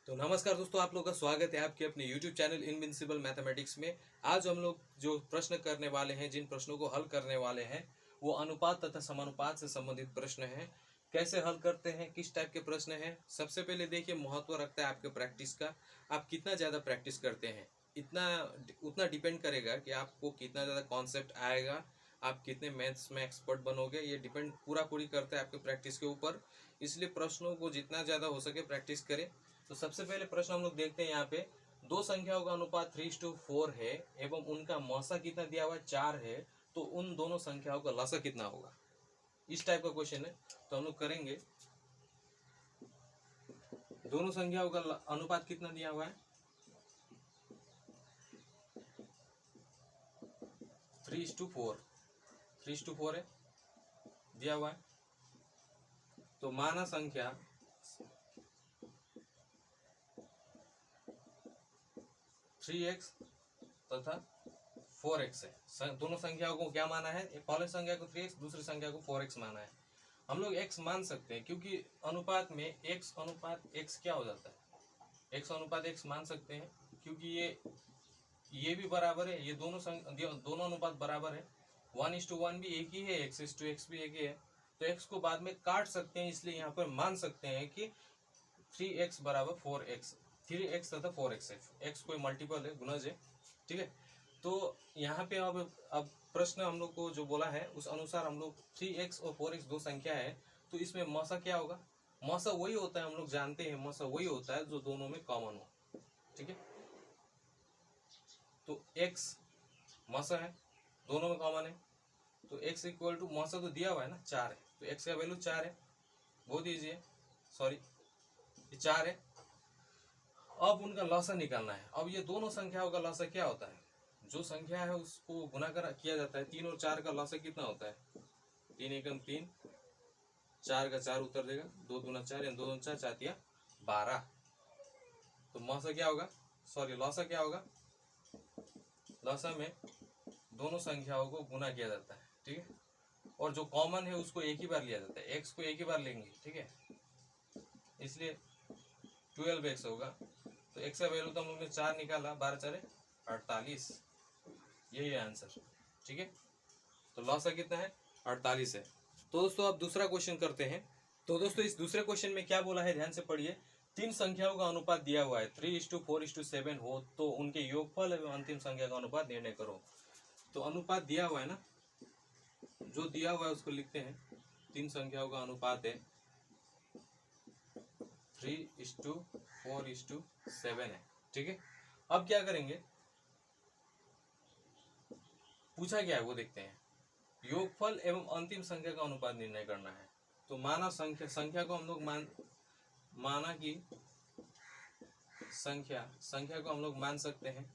तो नमस्कार दोस्तों, आप लोग का स्वागत है आपके अपने YouTube चैनल इनविंसिबल मैथमेटिक्स में। आज हम लोग जो प्रश्न करने वाले हैं, जिन प्रश्नों को हल करने वाले हैं, वो अनुपात तथा समानुपात से संबंधित प्रश्न हैं। कैसे हल करते हैं, किस टाइप के प्रश्न हैं, सबसे पहले देखिए महत्व रखता है आपके प्रैक्टिस का। आप कितना ज़्यादा प्रैक्टिस करते हैं, इतना उतना डिपेंड करेगा कि आपको कितना ज़्यादा कॉन्सेप्ट आएगा, आप कितने मैथ्स में एक्सपर्ट बनोगे। ये डिपेंड पूरी करता है आपके प्रैक्टिस के ऊपर। इसलिए प्रश्नों को जितना ज़्यादा हो सके प्रैक्टिस करें। तो सबसे पहले प्रश्न हम लोग देखते हैं। यहाँ पे दो संख्याओं का अनुपात 3:4 है एवं उनका मौसा कितना दिया हुआ है 4 है, तो उन दोनों संख्याओं का लसा कितना होगा। इस टाइप का क्वेश्चन है। तो हम लोग करेंगे, दोनों संख्याओं का अनुपात कितना दिया हुआ है 3:4 है दिया हुआ है। तो माना संख्या थ्री एक्स तथा 4x है। दोनों संख्याओं को क्या माना है, एक पहले संख्या को 3x, दूसरी संख्या को 4x माना है। हम लोग x मान सकते हैं क्योंकि अनुपात में x अनुपात x क्या हो जाता है, x अनुपात x मान सकते हैं क्योंकि ये भी बराबर है, ये दोनों अनुपात बराबर है। 1:1 भी एक ही है, x:x भी एक ही है। तो x को बाद में काट सकते हैं, इसलिए यहाँ पर मान सकते हैं कि 3x बराबर 4x, 3x तथा 4x है। x कोई मल्टीपल है, गुणज है, ठीक है। तो यहाँ पे अब प्रश्न हम लोग को जो बोला है उस अनुसार हम लोग 3x और 4x दो संख्या है, तो इसमें मौसा क्या होगा। मौसा वही होता है, हम लोग जानते हैं मौसा वही होता है जो दोनों में कॉमन हो, ठीक है। तो x मौसा है, दोनों में कॉमन है, तो x इक्वल टू मौसा तो दिया हुआ है ना 4 है, तो x का वैल्यू 4 है, वो दीजिए, सॉरी ये 4 है। अब उनका लसा निकालना है। अब ये दोनों संख्याओं का लसा क्या होता है, जो संख्या है उसको गुना किया जाता है। 3 और 4 का लसा कितना होता है, 3 एकम 3, 4 का 4 उतर देगा, 2 दूना 4 यानी 2 दूना 4, 4 तिया 12। तो मौसा क्या होगा, सॉरी लौसा क्या होगा, लौसा में दोनों संख्याओं को गुना किया जाता है, ठीक है। और जो कॉमन है उसको एक ही बार लिया जाता है, एक्स को एक ही बार लेंगे, ठीक है, इसलिए 12x होगा। तो x का वैल्यू तो हम लोग ने 4 निकाला, 12×4 = 48, यही है आंसर, ठीक है। तो लॉसा कितना है, 48 है। तो दोस्तों अब दूसरा क्वेश्चन करते हैं। तो दोस्तों इस दूसरे क्वेश्चन में क्या बोला है, ध्यान से पढ़िए। तीन संख्याओं का अनुपात दिया हुआ है 3:4:7 हो, तो उनके योगफल एवं अंतिम संख्या का अनुपात निर्णय करो। तो अनुपात दिया हुआ है ना, जो दिया हुआ है उसको लिखते हैं। तीन संख्याओं का अनुपात है 3:4:7 है, ठीक है। अब क्या करेंगे, पूछा क्या है वो देखते हैं। योगफल एवं अंतिम संख्या का अनुपात निर्णय करना है। तो माना संख्या को हम लोग माना कि संख्या को हम लोग मान सकते हैं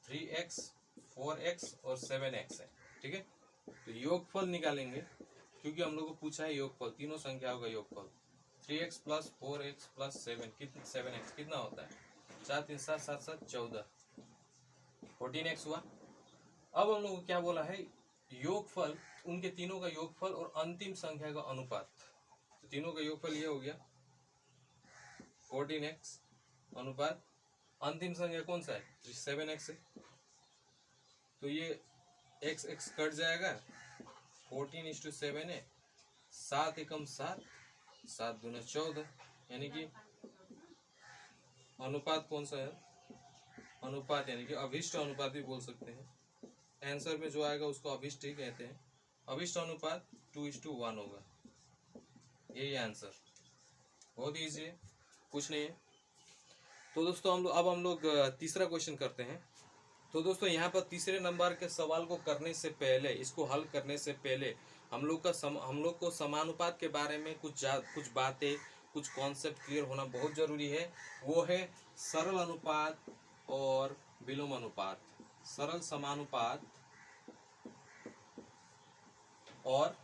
3x, 4x और 7x है, ठीक है। तो योगफल निकालेंगे क्योंकि हम लोग को पूछा है योगफल, तीनों संख्याओं का योगफल। 3x + 4x + 7x कितना होता है, 4 3 7 7 7 14, 14x हुआ। अब हम लोग को क्या बोला है, योगफल, उनके तीनों का योगफल और अंतिम संख्या का अनुपात। तो तीनों का योगफल ये हो गया 14x अनुपात अंतिम संख्या कौन सा है, 7x है। तो ये x x कट जाएगा, 14:7 है, 7 एकम 7, 7 दूना 14, यानी कि अनुपात कौन सा है, अनुपात यानी कि अभिष्ट अनुपात भी बोल सकते हैं। आंसर में जो आएगा उसको अभिष्ट ही कहते हैं। अभिष्ट अनुपात 2:1 होगा, यही आंसर। बहुत ईजी है, कुछ नहीं है। तो दोस्तों हम लोग तीसरा क्वेश्चन करते हैं। तो दोस्तों यहाँ पर तीसरे नंबर के सवाल को करने से पहले, इसको हल करने से पहले हम लोग को समानुपात के बारे में कुछ बातें, कुछ कॉन्सेप्ट क्लियर होना बहुत जरूरी है। वो है सरल अनुपात और विलोम अनुपात। सरल समानुपात और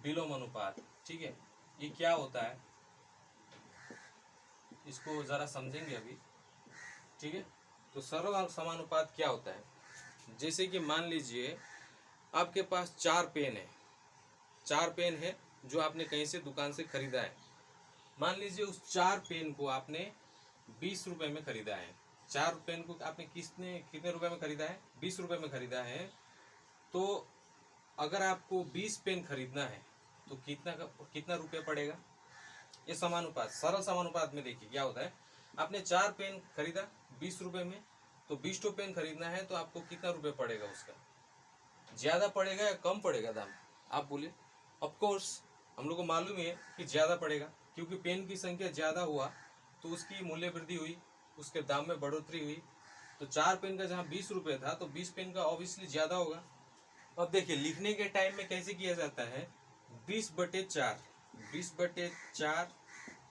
विलोम अनुपात, ठीक है। ये क्या होता है इसको जरा समझेंगे अभी, ठीक है। तो सरल और समानुपात क्या होता है, जैसे कि मान लीजिए आपके पास 4 पेन है जो आपने कहीं से दुकान से खरीदा है। मान लीजिए उस 4 पेन को आपने 20 रुपए में खरीदा है। 4 पेन को आपने कितने रुपए में खरीदा है? 20 रुपए में खरीदा है। तो अगर आपको 20 पेन खरीदना है तो कितना रुपये पड़ेगा? ये समानुपात, सरल समानुपात में देखिए क्या होता है। आपने 4 पेन खरीदा 20 रुपए में, तो 20 पेन खरीदना है तो आपको कितना रुपये पड़ेगा? उसका ज्यादा पड़ेगा या कम पड़ेगा दाम? आप बोलिए। ऑफ कोर्स हम लोग को मालूम है कि ज्यादा पड़ेगा, क्योंकि पेन की संख्या ज्यादा हुआ तो उसकी मूल्य वृद्धि हुई, उसके दाम में बढ़ोतरी हुई। तो 4 पेन का जहाँ 20 रुपये था तो 20 पेन का ऑब्वियसली ज्यादा होगा। अब देखिए लिखने के टाइम में कैसे किया जाता है, 20/4 20/4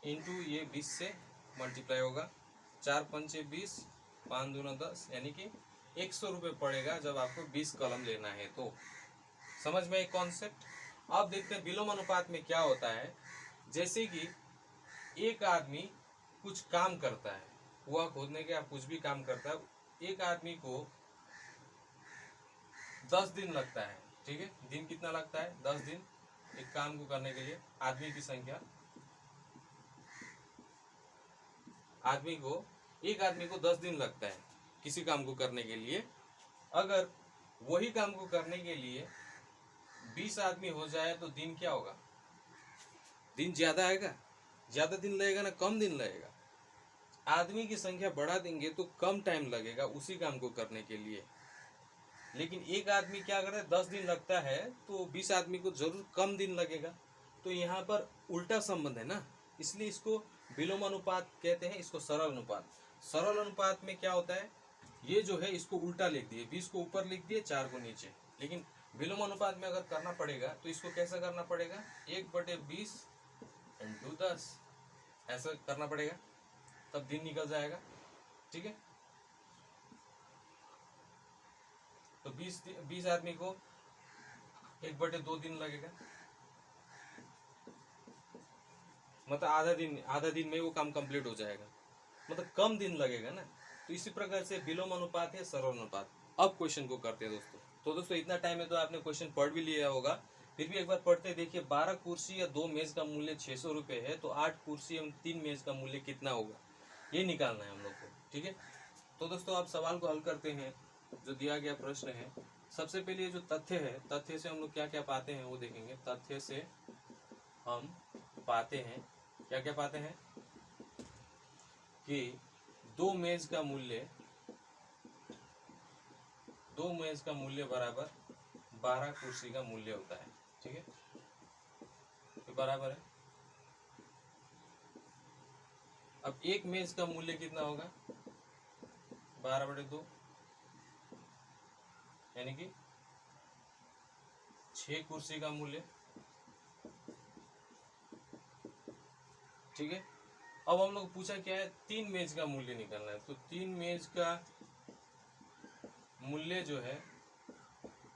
इंटू ये 20 से मल्टीप्लाई होगा, 4 पंचे 20, 5 दूना 10, यानी कि 100 रुपये पड़ेगा जब आपको 20 कलम लेना है। तो समझ में एक कॉन्सेप्ट। अब देखते हैं विलोम अनुपात में क्या होता है। जैसे कि एक आदमी कुछ काम करता है, कुआं खोदने के आप कुछ भी काम करता है, एक आदमी को 10 दिन लगता है। ठीक है, दिन कितना लगता है? 10 दिन एक काम को करने के लिए। आदमी की संख्या, एक आदमी को 10 दिन लगता है किसी काम को करने के लिए। अगर वही काम को करने के लिए 20 आदमी हो जाए तो दिन क्या होगा? दिन ज्यादा आएगा? ज्यादा दिन लगेगा ना कम दिन लगेगा? आदमी की संख्या बढ़ा देंगे तो कम टाइम लगेगा उसी काम को करने के लिए। लेकिन एक आदमी क्या करता है, 10 दिन लगता है तो 20 आदमी को जरूर कम दिन लगेगा। तो यहाँ पर उल्टा संबंध है ना, इसलिए इसको विलोम अनुपात कहते हैं, इसको सरल अनुपात। सरल अनुपात में क्या होता है, ये जो है इसको उल्टा लिख दिए, 20 को ऊपर लिख दिए, 4 को नीचे। लेकिन विलोम अनुपात में अगर करना पड़ेगा तो इसको कैसा करना पड़ेगा, 1/20 इंटू 10 ऐसा करना पड़ेगा, तब दिन निकल जाएगा। ठीक है, तो 20 आदमी को 1/2 दिन लगेगा, मतलब आधा दिन में वो काम कंप्लीट हो जाएगा, मतलब कम दिन लगेगा ना। तो इसी प्रकार से विलोम अनुपात है सरल अनुपात। अब क्वेश्चन को करते हैं दोस्तों। तो दोस्तों इतना टाइम है तो आपने क्वेश्चन पढ़ भी लिया होगा, फिर भी एक बार पढ़ते देखिए। 12 कुर्सी या 2 मेज का मूल्य 600 रुपये है, तो 8 कुर्सी एवं 3 मेज का मूल्य कितना होगा, ये निकालना है हम लोग को। ठीक है, तो दोस्तों आप सवाल को हल करते हैं। जो दिया गया प्रश्न है, सबसे पहले जो तथ्य है, तथ्य से हम लोग क्या क्या पाते हैं वो देखेंगे। तथ्य से हम पाते हैं, क्या क्या पाते हैं, कि 2 मेज का मूल्य बराबर 12 कुर्सी का मूल्य होता है। ठीक है, तो बराबर है। अब एक मेज का मूल्य कितना होगा, 12/2, यानी कि 6 कुर्सी का मूल्य। ठीक है, अब हम लोग पूछा क्या है, 3 मेज का मूल्य निकालना है। तो 3 मेज का मूल्य जो है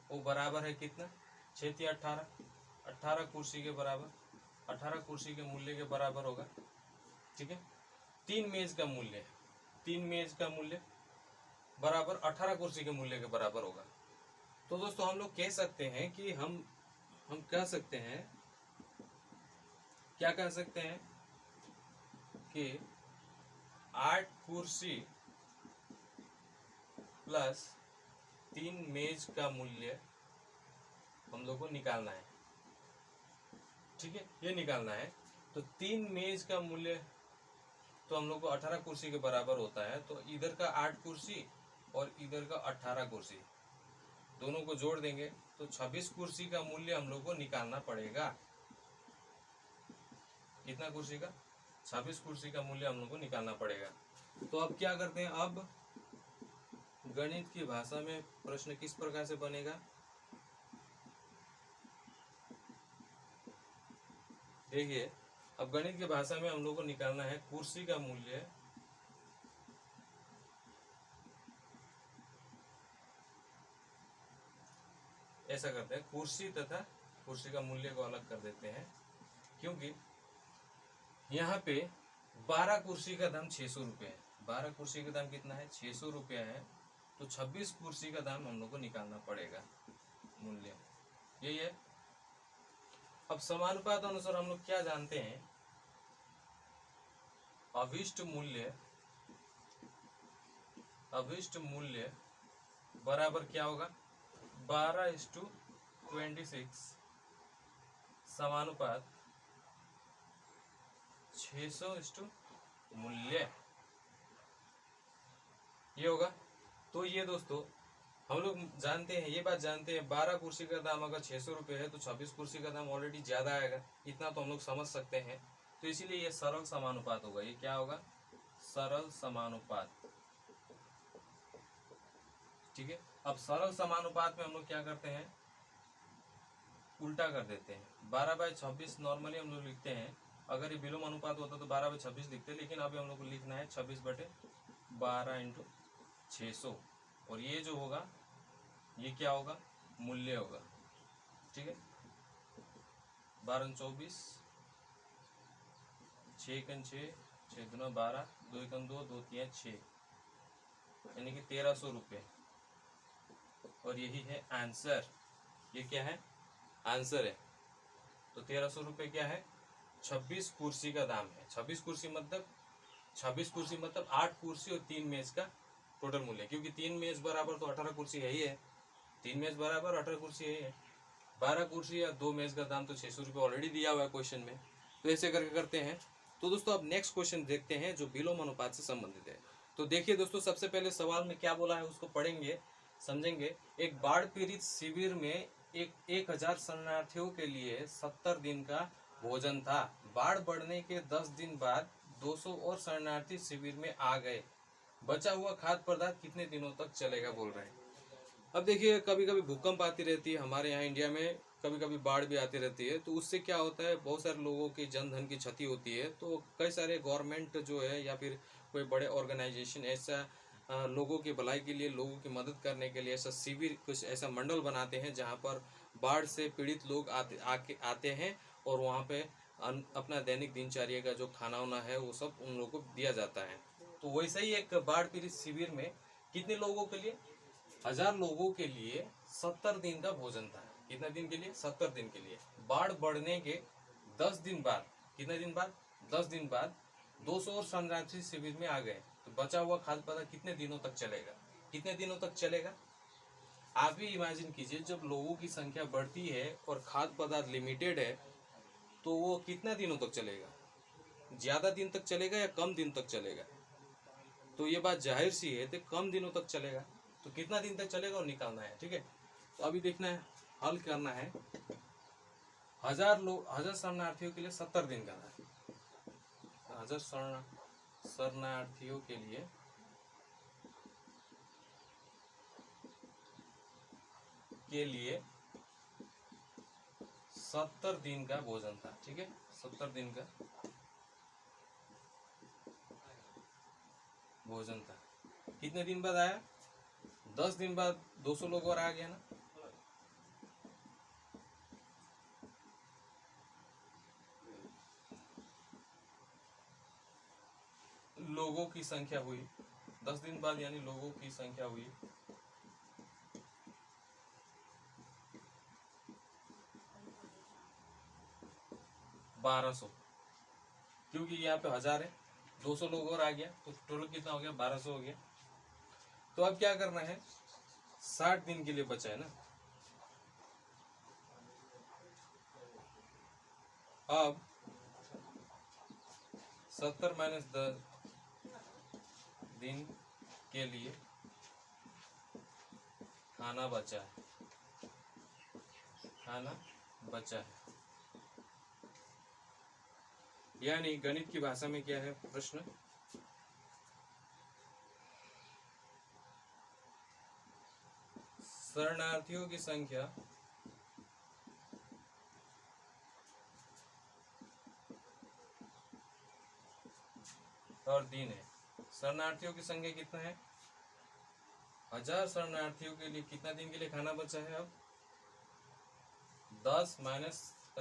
वो बराबर है कितना, 6 या 18, 18 कुर्सी के बराबर, 18 कुर्सी के मूल्य के बराबर होगा। ठीक है, 3 मेज का मूल्य बराबर 18 कुर्सी के मूल्य के बराबर होगा। तो दोस्तों हम लोग कह सकते हैं कि हम कह सकते हैं, क्या कह सकते हैं कि 8 कुर्सी प्लस 3 मेज का मूल्य हम लोग को निकालना है। ठीक है, ये निकालना है। तो 3 मेज का मूल्य तो हम लोग को 18 कुर्सी के बराबर होता है, तो इधर का 8 कुर्सी और इधर का 18 कुर्सी दोनों को जोड़ देंगे तो 26 कुर्सी का मूल्य हम लोग को निकालना पड़ेगा। कितना कुर्सी का, 26 कुर्सी का मूल्य हम लोग को निकालना पड़ेगा। तो अब क्या करते हैं, अब गणित की भाषा में प्रश्न किस प्रकार से बनेगा, देखिए। अब गणित की भाषा में हम लोग को निकालना है कुर्सी का मूल्य ऐसा करते हैं, कुर्सी तथा कुर्सी का मूल्य को अलग कर देते हैं, क्योंकि यहाँ पे 12 कुर्सी का दाम 600 रुपये है। 12 कुर्सी का दाम कितना है, 600 रुपया है। तो 26 कुर्सी का दाम हम लोग को निकालना पड़ेगा, मूल्य यही है। अब समानुपात अनुसार हम लोग क्या जानते हैं अभिष्ट मूल्य बराबर क्या होगा, 12:26 समानुपात 600 मूल्य, ये होगा। तो ये दोस्तों हम लोग जानते हैं, ये बात जानते हैं, 12 कुर्सी का दाम अगर 600 रुपये है तो 26 कुर्सी का दाम ऑलरेडी ज़्यादा आएगा, इतना तो हम लोग समझ सकते हैं। तो इसीलिए ये सरल समानुपात होगा। ये क्या होगा, सरल समानुपात। ठीक है, अब सरल समानुपात में हम लोग क्या करते हैं, उल्टा कर देते हैं। 12/26 नॉर्मली हम लोग लिखते हैं, अगर ये विलोम अनुपात होता तो 12/26 लिखते, लेकिन अभी हम लोग को लिखना है 26/12 × 600, और ये जो होगा ये क्या होगा, मूल्य होगा। ठीक है, 12 × 24, 6 × 6, 6 × 12, 2 × 2, 2 × 6, यानी कि 1300 रुपये, और यही है आंसर। ये क्या है, आंसर है। तो 1300 रुपये क्या है, 26 कुर्सी का दाम है। 26 कुर्सी मतलब 8 कुर्सी और 3 मेज का टोटल मूल्य, क्योंकि 3 मेज बराबर तो 18 कुर्सी है ही है, 3 मेज बराबर 18 कुर्सी है ही है। 12 कुर्सी या 2 मेज का दाम तो 600 रुपये ऑलरेडी दिया हुआ है क्वेश्चन में। तो ऐसे करके करते हैं। तो दोस्तों अब नेक्स्ट क्वेश्चन देखते हैं जो विलोम अनुपात से संबंधित है। तो देखिए दोस्तों, सबसे पहले सवाल में क्या बोला है उसको पढ़ेंगे, समझेंगे। एक बाढ़ पीड़ित शिविर में 1000 शरणार्थियों के लिए 70 दिन का भोजन था। बाढ़ बढ़ने के 10 दिन बाद 200 और शरणार्थी शिविर में आ गए। बचा हुआ खाद्य पदार्थ कितने दिनों तक चलेगा, बोल रहे हैं। अब देखिए, कभी कभी भूकंप आती रहती है हमारे यहाँ इंडिया में, कभी कभी बाढ़ भी आती रहती है। तो उससे क्या होता है, बहुत सारे लोगों की जन धन की क्षति होती है। तो कई सारे गवर्नमेंट जो है या फिर कोई बड़े ऑर्गेनाइजेशन ऐसा लोगों की भलाई के लिए, लोगों की मदद करने के लिए ऐसा शिविर, कुछ ऐसा मंडल बनाते हैं जहाँ पर बाढ़ से पीड़ित लोग आते हैं, और वहाँ पे अपना दैनिक दिनचर्या का जो खाना वाना है वो सब उन लोगों को दिया जाता है। तो वैसे ही एक बाढ़ पीड़ित शिविर में कितने लोगों के लिए, 1000 लोगों के लिए 70 दिन का भोजन था। कितने दिन के लिए, 70 दिन के लिए। बाढ़ बढ़ने के 10 दिन बाद, कितने दिन बाद, 10 दिन बाद 200 और शरणार्थी शिविर में आ गए। तो बचा हुआ खाद्य पदार्थ कितने दिनों तक चलेगा, कितने दिनों तक चलेगा। आप ही इमेजिन कीजिए, जब लोगों की संख्या बढ़ती है और खाद्य पदार्थ लिमिटेड है, तो वो कितना दिनों तक चलेगा, ज्यादा दिन तक चलेगा या कम दिन तक चलेगा। तो ये बात जाहिर सी है, तो कम दिनों तक चलेगा। तो कितना दिन तक चलेगा और निकालना है। ठीक है, तो अभी देखना है, हल करना है। 1000 शरणार्थियों के लिए 70 दिन का था। 1000 शरणार्थियों के लिए 70 दिन का भोजन था। ठीक है, 70 दिन का भोजन था। कितने दिन बाद आया, 10 दिन बाद 200 लोग और आ गया ना। लोगों की संख्या हुई 10 दिन बाद, यानी लोगों की संख्या हुई 1200, क्योंकि यहाँ पे 1000 है, 200 लोग और आ गया, तो टोटल कितना हो गया, 1200 हो गया। तो अब क्या करना है, 60 दिन के लिए बचा है ना। अब 70 - 10 दिन के लिए खाना बचा है, खाना बचा है। यानी गणित की भाषा में क्या है प्रश्न, शरणार्थियों की संख्या और दिन है। शरणार्थियों की संख्या कितना है, 1000 शरणार्थियों के लिए कितना दिन के लिए खाना बचा है। अब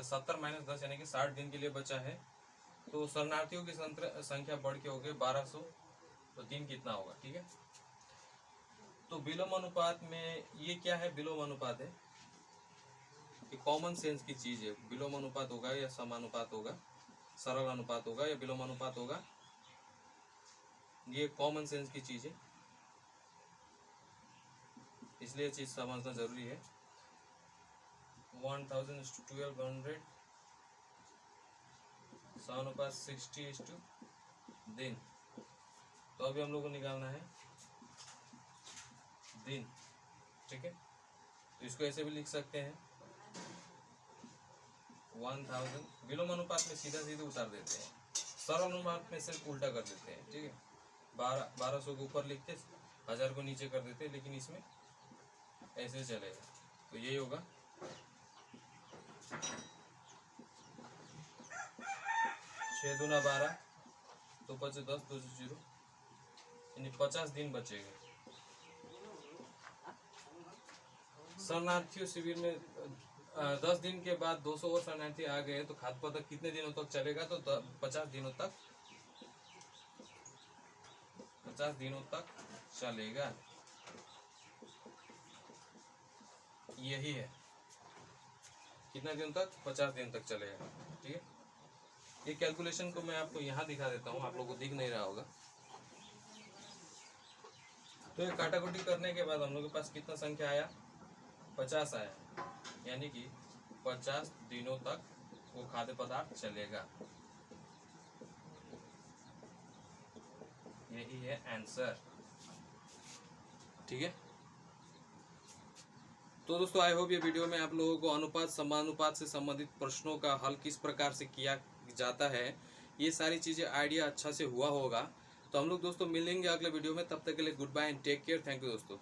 70 - 10 यानी कि 60 दिन के लिए बचा है। तो शरणार्थियों की संख्या बढ़ के हो गई 1200, तो दिन कितना होगा। ठीक है, तो विलोम अनुपात में ये क्या है, विलोम अनुपात है, ये कॉमन सेंस की चीज है। विलोम अनुपात होगा या समानुपात होगा, सरल अनुपात होगा या विलोम अनुपात होगा, ये कॉमन सेंस की चीज़ है, इसलिए चीज़ समझना ज़रूरी है। 1000:1200 7:60 दिन। तो अभी हम लोग को निकालना है दिन, ठीक है। तो इसको ऐसे भी लिख सकते हैं 1000 विलोम अनुपात में सीधा सीधे उतार देते हैं, सरल अनुपात में सिर्फ उल्टा कर देते हैं, ठीक है। 1200 को ऊपर लिखते 1000 को नीचे कर देते, लेकिन इसमें ऐसे चलेगा। तो यही होगा 6 दूना 12, 2 5 10, 2 0, यानी 50 दिन बचेगा। शरणार्थियों शिविर में 10 दिन के बाद 200 और शरणार्थी आ गए तो खाद्य पदार्थ कितने दिनों तक चलेगा? तो 50 दिनों तक, 50 दिनों तक चलेगा। यही है, कितना दिन तक? 50 दिन तक चलेगा, ठीक है। ये कैलकुलेशन को मैं आपको यहाँ दिखा देता हूँ, आप लोगों को दिख नहीं रहा होगा। तो ये काटाकुटी करने के बाद हम लोग के पास कितना संख्या आया? 50 आया, यानी कि 50 दिनों तक वो खाद्य पदार्थ चलेगा। यही है आंसर, ठीक है। तो दोस्तों आई होप ये वीडियो में आप लोगों को अनुपात समानुपात से संबंधित प्रश्नों का हल किस प्रकार से किया जाता है, ये सारी चीज़ें आइडिया अच्छा से हुआ होगा। तो हम लोग दोस्तों मिलेंगे अगले वीडियो में, तब तक के लिए good bye and take care. Thank you दोस्तों।